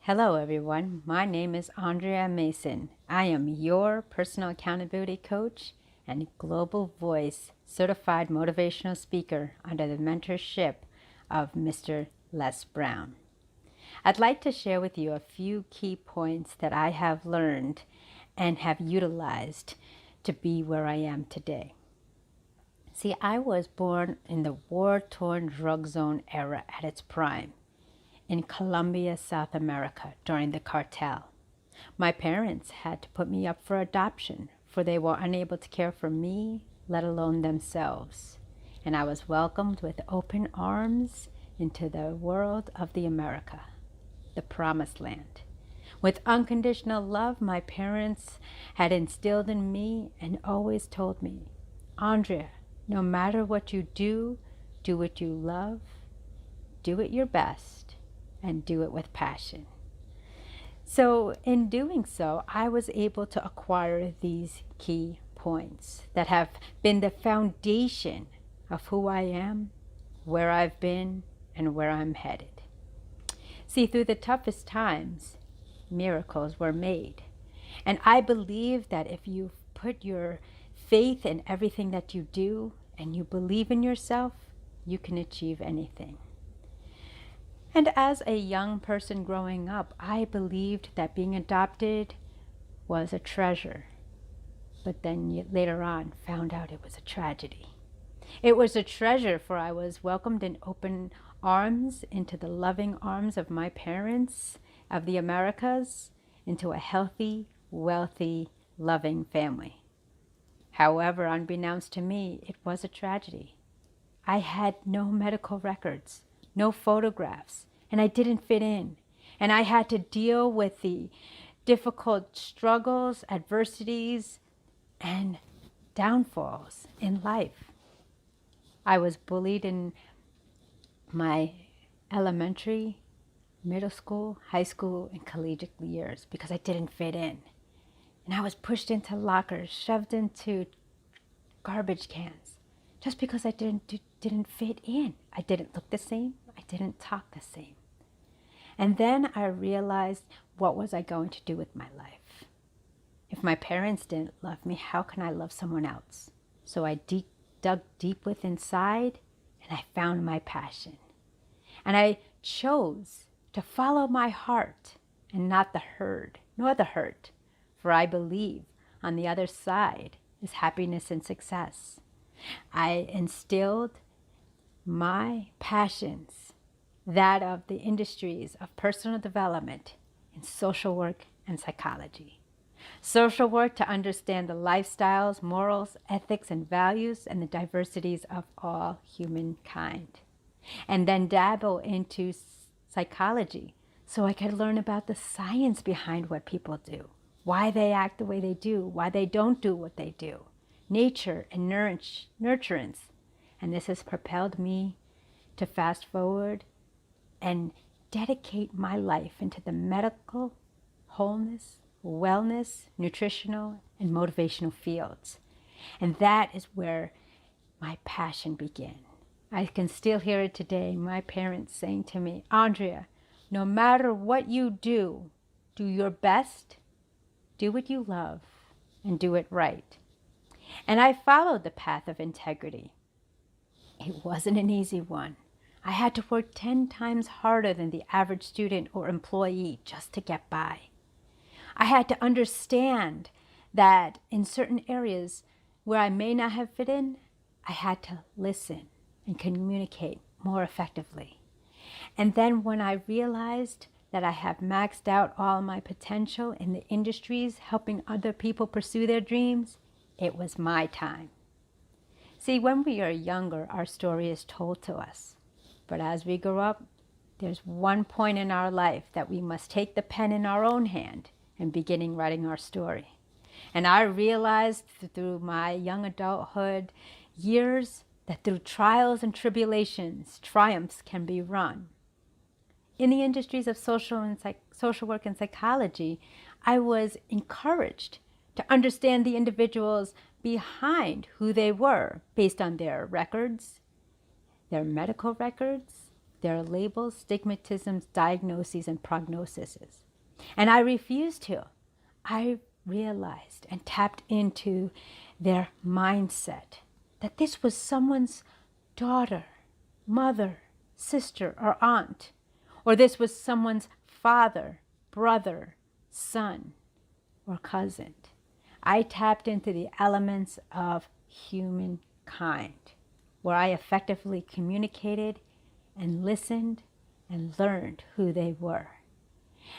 Hello, everyone. My name is Andrea Mason. I am your personal accountability coach and global voice certified motivational speaker under the mentorship of Mr. Les Brown. I'd like to share with you a few key points that I have learned and have utilized to be where I am today. See, I was born in the war-torn drug zone era at its prime in Colombia, South America, during the cartel. My parents had to put me up for adoption, for they were unable to care for me, let alone themselves. And I was welcomed with open arms into the world of the America, the promised land. With unconditional love, my parents had instilled in me and always told me, Andrea, no matter what you do what you love, do it your best, and do it with passion. So in doing so, I was able to acquire these key points that have been the foundation of who I am, where I've been, and where I'm headed. See, through the toughest times, miracles were made. And I believe that if you put your faith in everything that you do and you believe in yourself, you can achieve anything. And as a young person growing up, I believed that being adopted was a treasure, but then later on found out it was a tragedy. It was a treasure, for I was welcomed in open arms into the loving arms of my parents of the Americas, into a healthy, wealthy, loving family. However, unbeknownst to me, it was a tragedy. I had no medical records, no photographs, and I didn't fit in. And I had to deal with the difficult struggles, adversities, and downfalls in life. I was bullied in my elementary, middle school, high school, and collegiate years because I didn't fit in. And I was pushed into lockers, shoved into garbage cans, just because I didn't fit in. I didn't look the same. I didn't talk the same. And then I realized, what was I going to do with my life? If my parents didn't love me, how can I love someone else? So I dug deep within inside, and I found my passion. And I chose to follow my heart and not the herd, nor the hurt. For I believe on the other side is happiness and success. I instilled my passions, that of the industries of personal development, in social work and psychology. Social work to understand the lifestyles, morals, ethics, and values, and the diversities of all humankind. And then dabble into psychology so I could learn about the science behind what people do, why they act the way they do, why they don't do what they do, nature and nurturance. And this has propelled me to fast forward and dedicate my life into the medical, wholeness, wellness, nutritional, and motivational fields. And that is where my passion began. I can still hear it today, my parents saying to me, Andrea, no matter what you do your best, do what you love, and do it right. And I followed the path of integrity. It wasn't an easy one. I had to work 10 times harder than the average student or employee just to get by. I had to understand that in certain areas where I may not have fit in, I had to listen and communicate more effectively. And then when I realized that I have maxed out all my potential in the industries helping other people pursue their dreams, it was my time. See, when we are younger, our story is told to us. But as we grow up, there's one point in our life that we must take the pen in our own hand and beginning writing our story. And I realized through my young adulthood years that through trials and tribulations, triumphs can be run. In the industries of social work and psychology, I was encouraged to understand the individuals behind who they were based on their records, their medical records, Their labels, stigmatisms, diagnoses, and prognoses. And I refused to. I realized and tapped into their mindset that this was someone's daughter, mother, sister, or aunt, or this was someone's father, brother, son, or cousin. I tapped into the elements of humankind, where I effectively communicated and listened and learned who they were.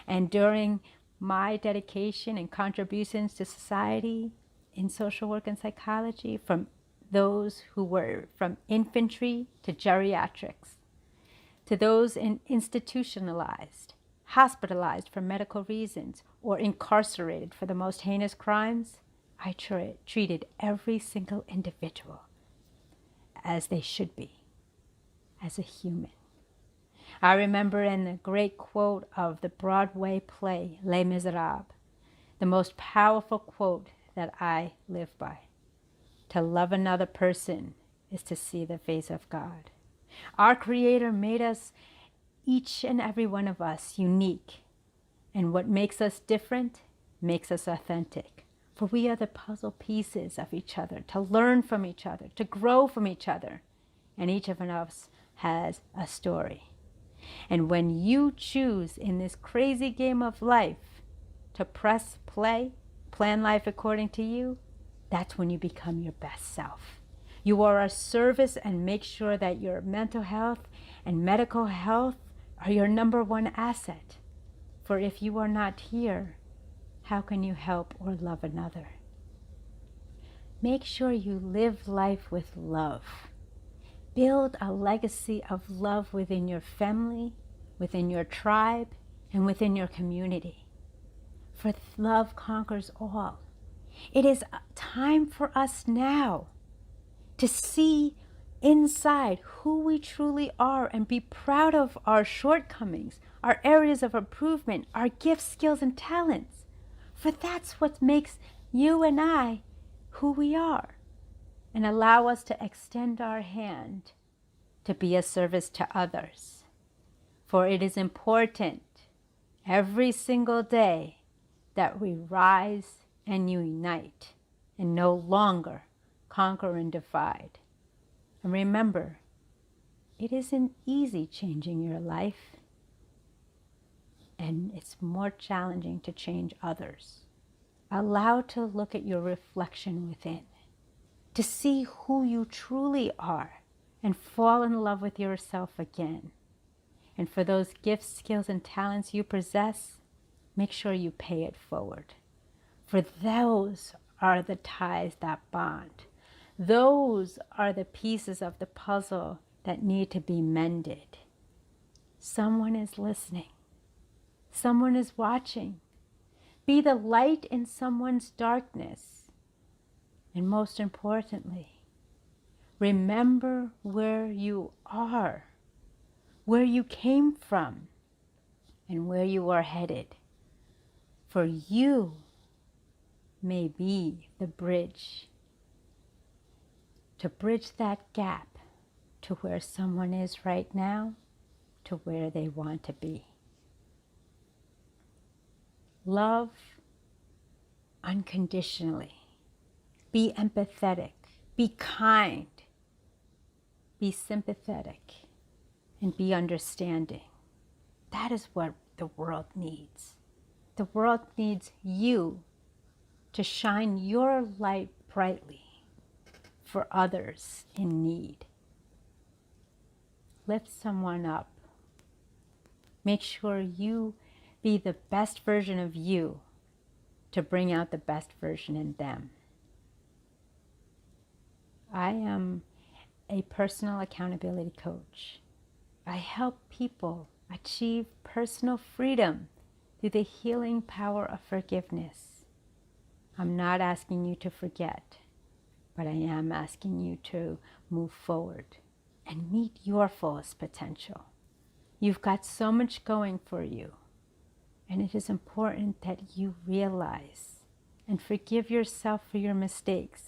And during my dedication and contributions to society in social work and psychology, from those who were from infantry to geriatrics, to those institutionalized, hospitalized for medical reasons, or incarcerated for the most heinous crimes, I treated every single individual as they should be, as a human. I remember in the great quote of the Broadway play, Les Miserables, the most powerful quote that I live by. To love another person is to see the face of God. Our Creator made us, each and every one of us, unique. And what makes us different makes us authentic. For we are the puzzle pieces of each other, to learn from each other, to grow from each other. And each of us has a story. And when you choose in this crazy game of life to press play, plan life according to you, that's when you become your best self. You are a service, and make sure that your mental health and medical health are your number one asset. For if you are not here, how can you help or love another? Make sure you live life with love. Build a legacy of love within your family, within your tribe, and within your community. For love conquers all. It is time for us now to see inside who we truly are and be proud of our shortcomings, our areas of improvement, our gifts, skills, and talents. For that's what makes you and I who we are. And allow us to extend our hand to be a service to others. For it is important every single day that we rise and unite and no longer conquer and divide. And remember, it isn't easy changing your life, and it's more challenging to change others. Allow to look at your reflection within, to see who you truly are, and fall in love with yourself again. And for those gifts, skills, and talents you possess, make sure you pay it forward. For those are the ties that bond. Those are the pieces of the puzzle that need to be mended. Someone is listening. Someone is watching. Be the light in someone's darkness. And most importantly, remember where you are, where you came from, and where you are headed. For you may be the bridge to bridge that gap to where someone is right now to where they want to be. Love unconditionally. Be empathetic. Be kind. Be sympathetic. And be understanding. That is what the world needs. The world needs you to shine your light brightly for others in need. Lift someone up. Make sure you be the best version of you to bring out the best version in them. I am a personal accountability coach. I help people achieve personal freedom through the healing power of forgiveness. I'm not asking you to forget, but I am asking you to move forward and meet your fullest potential. You've got so much going for you, and it is important that you realize and forgive yourself for your mistakes,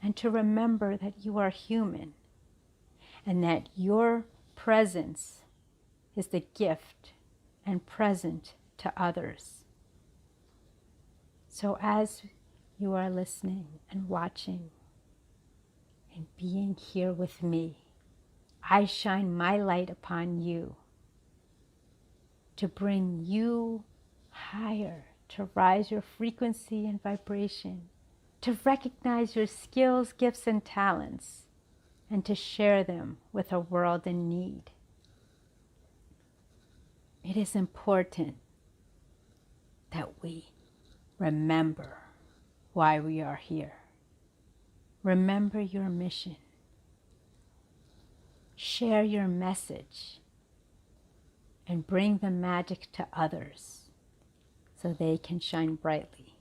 and to remember that you are human and that your presence is the gift and present to others. So as you are listening and watching and being here with me, I shine my light upon you to bring you higher, to rise your frequency and vibration, to recognize your skills, gifts, and talents, and to share them with a world in need. It is important that we remember why we are here. Remember your mission. Share your message and bring the magic to others so they can shine brightly.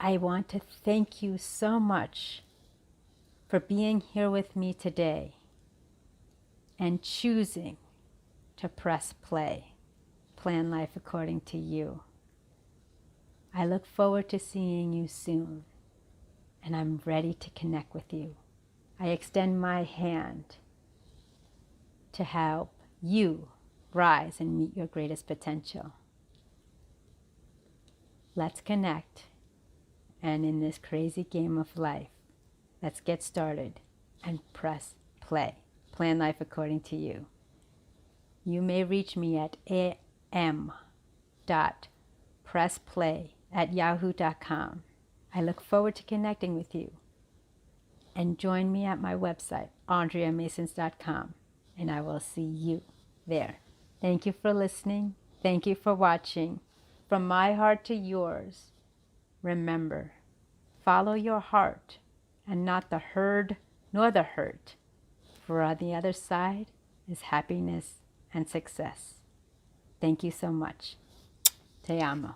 I want to thank you so much for being here with me today and choosing to press play. Plan life according to you. I look forward to seeing you soon, and I'm ready to connect with you. I extend my hand to help you rise and meet your greatest potential. Let's connect, and in this crazy game of life, let's get started and press play. Plan life according to you. You may reach me at am.pressplay@yahoo.com. I look forward to connecting with you. And join me at my website, andreamasons.com, and I will see you there. Thank you for listening. Thank you for watching. From my heart to yours, remember, follow your heart and not the herd nor the hurt. For on the other side is happiness and success. Thank you so much. Te amo.